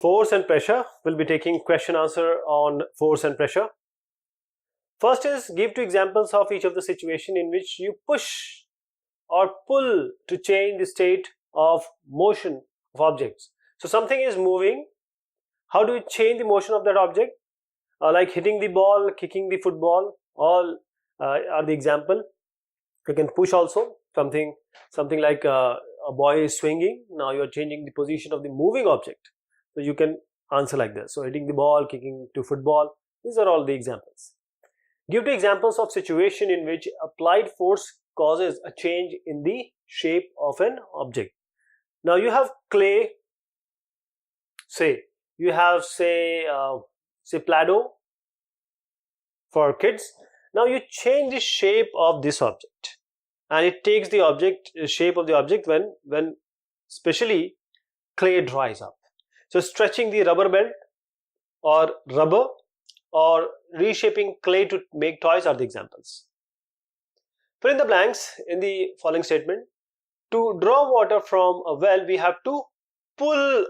Force and pressure. We'll be taking question answer on force and pressure. First is give two examples of each of the situation in which you push or pull to change the state of motion of objects. So something is moving. How do you change the motion of that object? Like hitting the ball, kicking the football, all are the example. You can push also something like a boy is swinging. Now you are changing the position of the moving object. So you can answer like this. So hitting the ball, kicking to football. These are all the examples. Give two examples of situation in which applied force causes a change in the shape of an object. Now you have clay. Say you have say Play-Doh for kids. Now you change the shape of this object, and it takes the object shape of the object when especially clay dries up. So stretching the rubber band or rubber or reshaping clay to make toys are the examples. Fill in the blanks in the following statement. To draw water from a well, we have to pull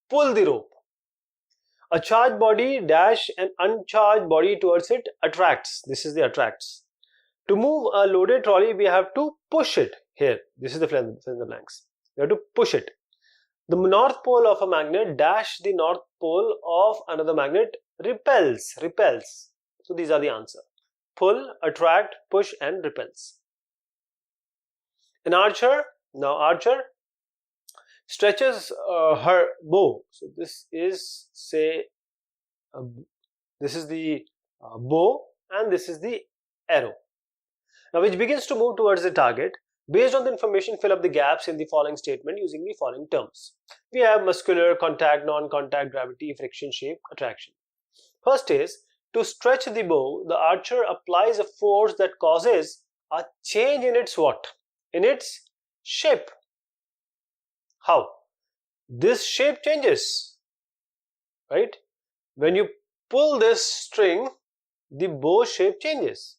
the rope. A charged body dash an uncharged body towards it attracts. This is the attracts. To move a loaded trolley, we have to push it. Here, this is the fill in the blanks. We have to push it. The north pole of a magnet dash the north pole of another magnet repels. So these are the answer. Pull, attract, push and repels. An archer, now archer stretches her bow. So this is say this is the bow and this is the arrow. Now which begins to move towards the target. Based on the information, fill up the gaps in the following statement using the following terms. We have muscular, contact, non-contact, gravity, friction, shape, attraction. First is, to stretch the bow, the archer applies a force that causes a change in its what? In its shape. How? This shape changes, right? When you pull this string, the bow shape changes.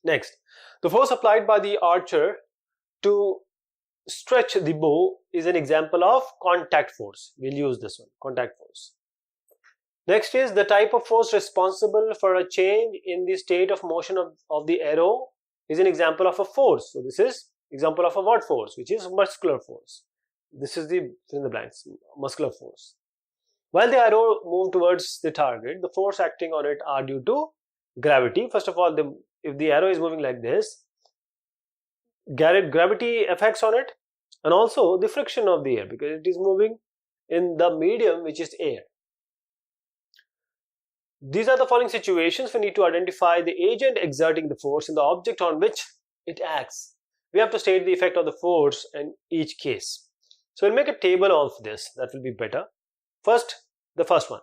Next, the force applied by the archer to stretch the bow is an example of contact force. We'll use this one, contact force. Next is the type of force responsible for a change in the state of motion of the arrow is an example of a force. So this is example of a what force, which is muscular force. This is the fill in the blanks, muscular force. While the arrow moves towards the target, the force acting on it are due to gravity. First of all, if the arrow is moving like this, gravity effects on it, and also the friction of the air because it is moving in the medium which is air. These are the following situations. We need to identify the agent exerting the force in the object on which it acts. We have to state the effect of the force in each case. So we'll make a table of this, that will be better. First, the first one.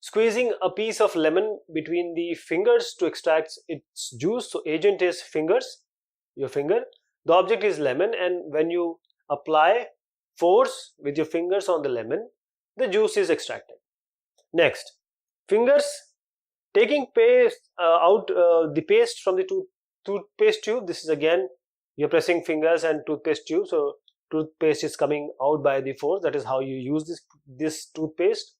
Squeezing a piece of lemon between the fingers to extract its juice. So agent is fingers, your finger. The object is lemon, and when you apply force with your fingers on the lemon, the juice is extracted. Next, fingers taking paste the paste from the toothpaste tube. This is again you're pressing fingers and toothpaste tube, so toothpaste is coming out by the force. That is how you use this toothpaste.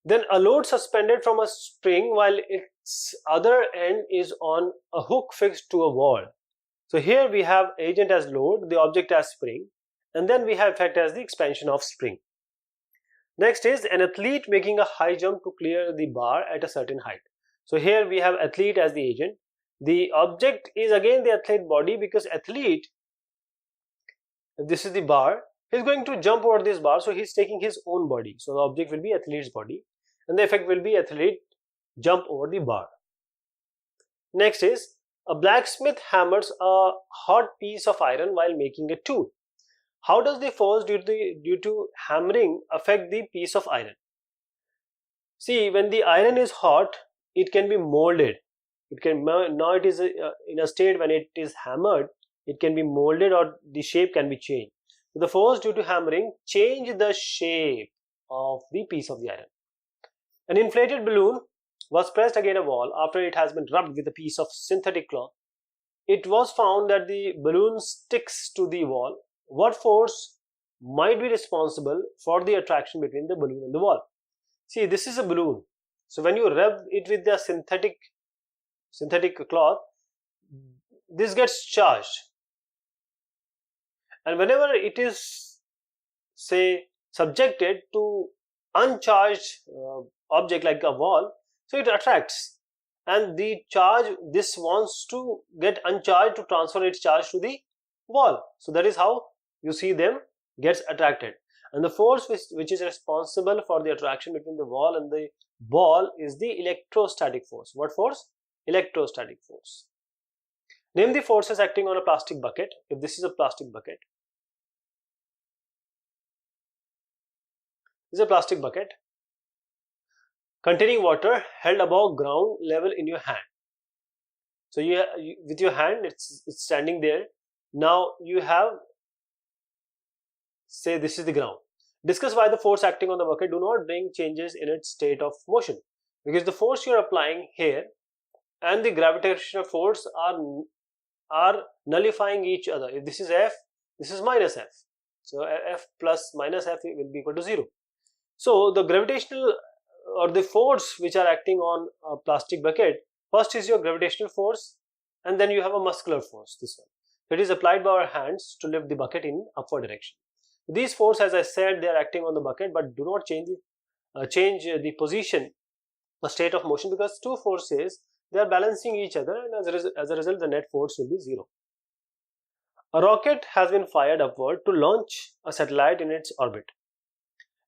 Then a load suspended from a spring while its other end is on a hook fixed to a wall. So here we have agent as load, the object as spring, and then we have effect as the expansion of spring. Next is an athlete making a high jump to clear the bar at a certain height. So here we have athlete as the agent. The object is again the athlete body because athlete, if this is the bar, he is going to jump over this bar, so he is taking his own body. So the object will be athlete's body and the effect will be athlete jump over the bar. Next is a blacksmith hammers a hot piece of iron while making a tool. How does the force due to hammering affect the piece of iron? See, when the iron is hot, it can be molded. Now it is in a state when it is hammered, it can be molded or the shape can be changed. So the force due to hammering change the shape of the piece of the iron. An inflated balloon was pressed against a wall after it has been rubbed with a piece of synthetic cloth. It was found that the balloon sticks to the wall. What force might be responsible for the attraction between the balloon and the wall. See, this is a balloon. So when you rub it with the synthetic cloth, this gets charged, and whenever it is, say, subjected to uncharged object like a wall, so it attracts, and the charge, this wants to get uncharged to transfer its charge to the wall. So that is how you see them gets attracted, and the force which is responsible for the attraction between the wall and the ball is the electrostatic force. What force? Electrostatic force. Name the forces acting on a plastic bucket. If this is a plastic bucket, this is a plastic bucket containing water held above ground level in your hand. So you with your hand, it's standing there. Now you have, say, this is the ground. Discuss why the force acting on the bucket do not bring changes in its state of motion, because the force you are applying here and the gravitational force are nullifying each other. If this is F, this is minus F. So F plus minus F will be equal to 0. So the gravitational or the force which are acting on a plastic bucket, first is your gravitational force, and then you have a muscular force, this one. So it is applied by our hands to lift the bucket in upward direction. These forces, as I said, they are acting on the bucket but do not change the position or state of motion, because two forces, they are balancing each other, and as a result the net force will be 0. A rocket has been fired upward to launch a satellite in its orbit.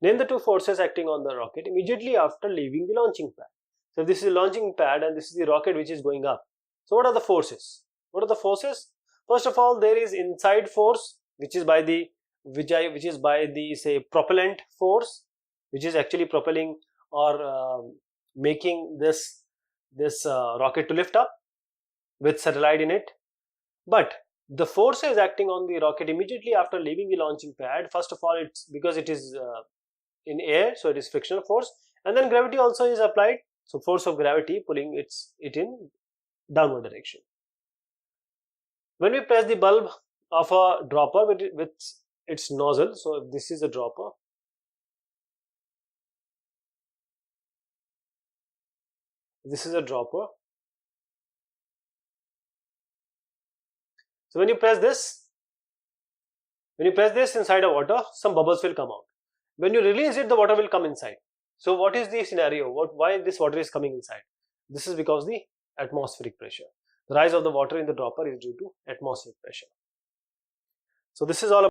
Name the two forces acting on the rocket immediately after leaving the launching pad. So this is the launching pad and this is the rocket which is going up. So what are the forces? What are the forces? First of all, there is inside force, which is by the say propellant force, which is actually propelling or making this rocket to lift up with satellite in it. But the forces acting on the rocket immediately after leaving the launching pad, first of all, it's because it is in air, so it is frictional force, and then gravity also is applied, so force of gravity pulling it in downward direction. When we press the bulb of a dropper with its nozzle, so if this is a dropper, this is a dropper. So when you press this inside a water, some bubbles will come out. When you release it, the water will come inside. So what is the scenario? Why this water is coming inside? This is because the atmospheric pressure. The rise of the water in the dropper is due to atmospheric pressure. So this is all about